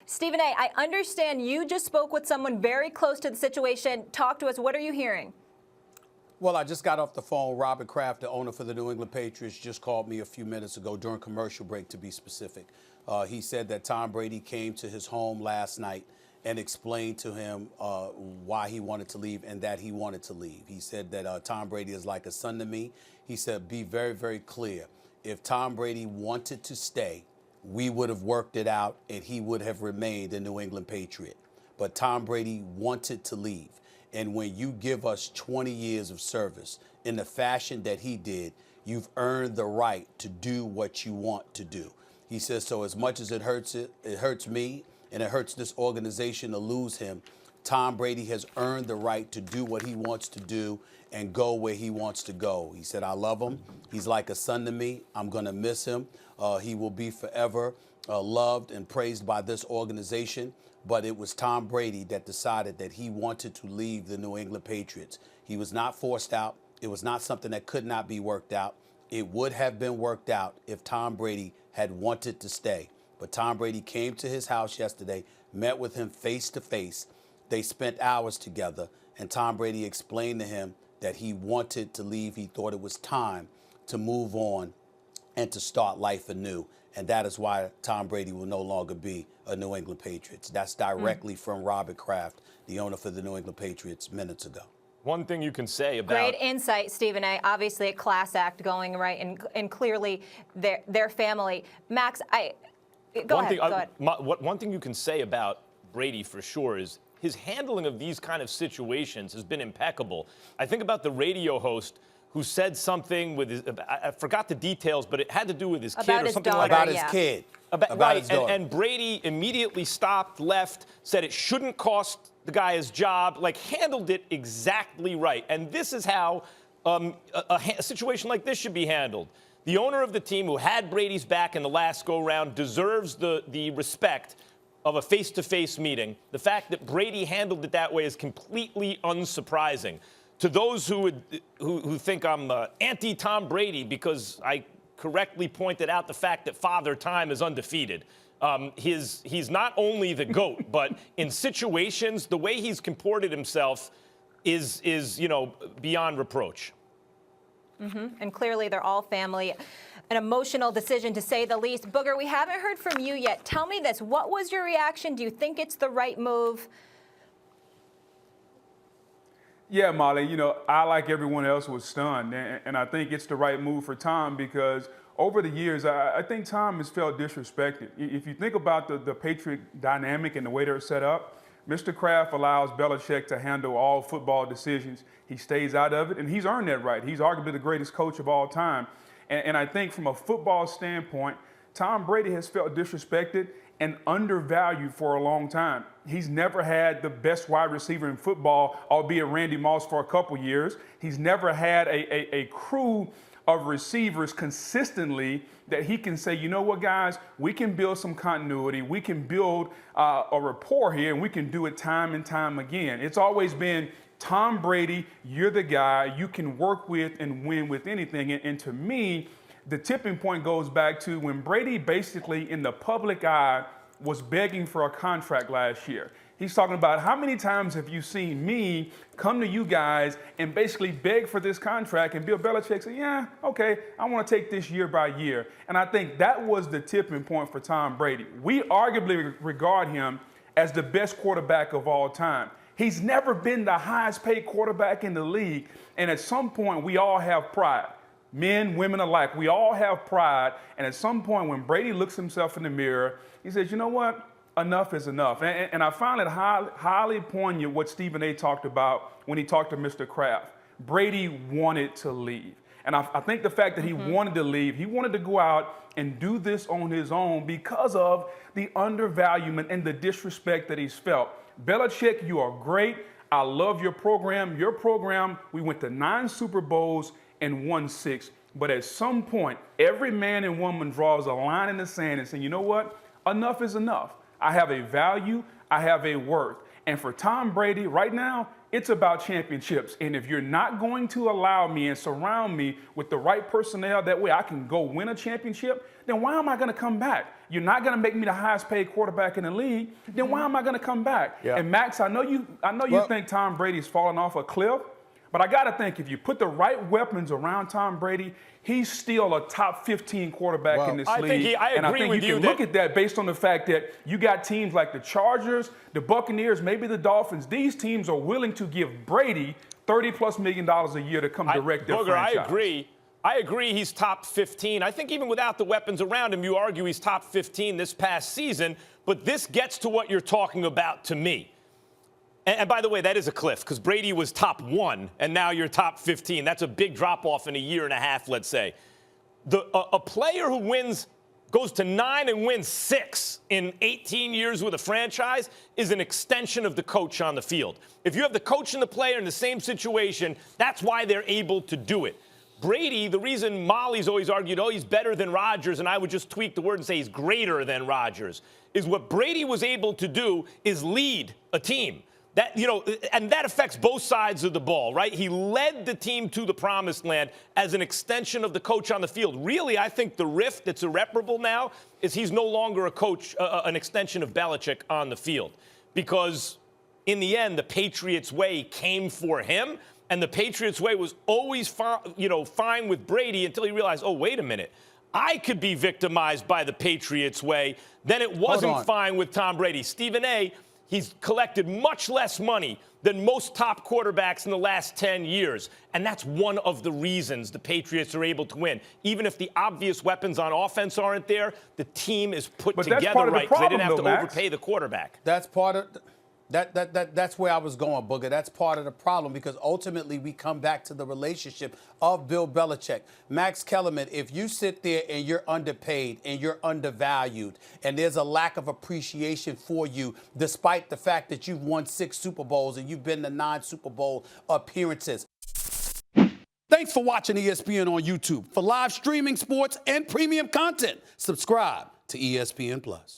Stephen A., I understand you just spoke with someone very close to the situation. Talk to us. What are you hearing? Well, I just got off the phone. Robert Kraft, the owner for the New England Patriots, just called me a few minutes ago during commercial break, to be specific. He said that Tom Brady came to his home last night and explained to him why he wanted to leave and that he wanted to leave. He said that Tom Brady is like a son to me. He said, be very, very clear. If Tom Brady wanted to stay, we would have worked it out and he would have remained a New England Patriot. But Tom Brady wanted to leave. And when you give us 20 years of service in the fashion that he did, you've earned the right to do what you want to do. He says, so as much as it hurts me and it hurts this organization to lose him, Tom Brady has earned the right to do what he wants to do and go where he wants to go. He said, I love him. He's like a son to me. I'm going to miss him. He will be forever loved and praised by this organization. But it was Tom Brady that decided that he wanted to leave the New England Patriots. He was not forced out. It was not something that could not be worked out. It would have been worked out if Tom Brady had wanted to stay. But Tom Brady came to his house yesterday, met with him face to face. They spent hours together, and Tom Brady explained to him that he wanted to leave. He thought it was time to move on and to start life anew. And that is why Tom Brady will no longer be a New England Patriots. That's directly from Robert Kraft, the owner for the New England Patriots, minutes ago. One thing you can say about... Great insight, Stephen A. Obviously a class act going right, and clearly their family. Max, go ahead. One thing you can say about Brady for sure is his handling of these kind of situations has been impeccable. I think about the radio host who said something with his, I forgot the details, but it had to do with his kid or something like that. About his kid. About his daughter. And Brady immediately stopped, left, said it shouldn't cost the guy his job, like handled it exactly right. And this is how a situation like this should be handled. The owner of the team who had Brady's back in the last go-round deserves the respect of a face-to-face meeting. The fact that Brady handled it that way is completely unsurprising. To those who think I'm anti-Tom Brady because I correctly pointed out the fact that Father Time is undefeated. He's not only the GOAT, but in situations, the way he's comported himself is beyond reproach. And clearly they're all family. An emotional decision, to say the least. Booger, we haven't heard from you yet. Tell me this. What was your reaction? Do you think it's the right move? Yeah, Molly, I, like everyone else, was stunned. And I think it's the right move for Tom because over the years, I think Tom has felt disrespected. If you think about the Patriot dynamic and the way they're set up, Mr. Kraft allows Belichick to handle all football decisions. He stays out of it, and he's earned that right. He's arguably the greatest coach of all time. And I think from a football standpoint, Tom Brady has felt disrespected and undervalued for a long time. He's never had the best wide receiver in football, albeit Randy Moss for a couple years. He's never had a crew of receivers consistently that he can say, you know what, guys, we can build some continuity. We can build a rapport here, and we can do it time and time again. It's always been Tom Brady, you're the guy you can work with and win with anything. And to me, the tipping point goes back to when Brady basically in the public eye was begging for a contract last year. He's talking about how many times have you seen me come to you guys and basically beg for this contract, and Bill Belichick said, yeah, okay, I want to take this year by year. And I think that was the tipping point for Tom Brady. We arguably regard him as the best quarterback of all time. He's never been the highest paid quarterback in the league. And at some point, we all have pride. Men, women alike, we all have pride. And at some point, when Brady looks himself in the mirror, he says, you know what? Enough is enough. And I found it highly poignant what Stephen A. talked about when he talked to Mr. Kraft. Brady wanted to leave. And I think the fact that he wanted to leave, he wanted to go out and do this on his own because of the undervaluement and the disrespect that he's felt. Belichick, you are great. I love your program. Your program, we went to 9 Super Bowls and won 6. But at some point, every man and woman draws a line in the sand and says, you know what? Enough is enough. I have a value. I have a worth. And for Tom Brady, right now, it's about championships. And if you're not going to allow me and surround me with the right personnel, that way I can go win a championship, then why am I going to come back? You're not going to make me the highest paid quarterback in the league, then why am I going to come back? Yeah. And Max, I know you think Tom Brady's falling off a cliff, but I got to think if you put the right weapons around Tom Brady, he's still a top 15 quarterback in this league. I and I agree think with you you can that- look at that based on the fact that you got teams like the Chargers, the Buccaneers, maybe the Dolphins. These teams are willing to give Brady $30+ million a year to come direct their Booger, franchise. I agree he's top 15. I think even without the weapons around him, you argue he's top 15 this past season. But this gets to what you're talking about to me. And by the way, that is a cliff because Brady was top 1 and now you're top 15. That's a big drop off in a year and a half, let's say. A player who goes to 9 and wins 6 in 18 years with a franchise is an extension of the coach on the field. If you have the coach and the player in the same situation, that's why they're able to do it. Brady, the reason Molly's always argued, oh, he's better than Rodgers, and I would just tweak the word and say he's greater than Rodgers, is what Brady was able to do is lead a team. And that affects both sides of the ball, right? He led the team to the promised land as an extension of the coach on the field. Really, I think the rift that's irreparable now is he's no longer a coach, an extension of Belichick on the field. Because in the end, the Patriots way came for him, and the Patriots way was always fine with Brady until he realized, oh, wait a minute. I could be victimized by the Patriots way. Then it wasn't fine with Tom Brady. Stephen A., he's collected much less money than most top quarterbacks in the last 10 years. And that's one of the reasons the Patriots are able to win. Even if the obvious weapons on offense aren't there, the team is put together right because they didn't have to overpay the quarterback. That's part of that's where I was going, Booger. That's part of the problem because ultimately we come back to the relationship of Bill Belichick. Max Kellerman, if you sit there and you're underpaid and you're undervalued and there's a lack of appreciation for you despite the fact that you've won 6 Super Bowls and you've been to 9 Super Bowl appearances. Thanks for watching ESPN on YouTube. For live streaming sports and premium content, subscribe to ESPN+.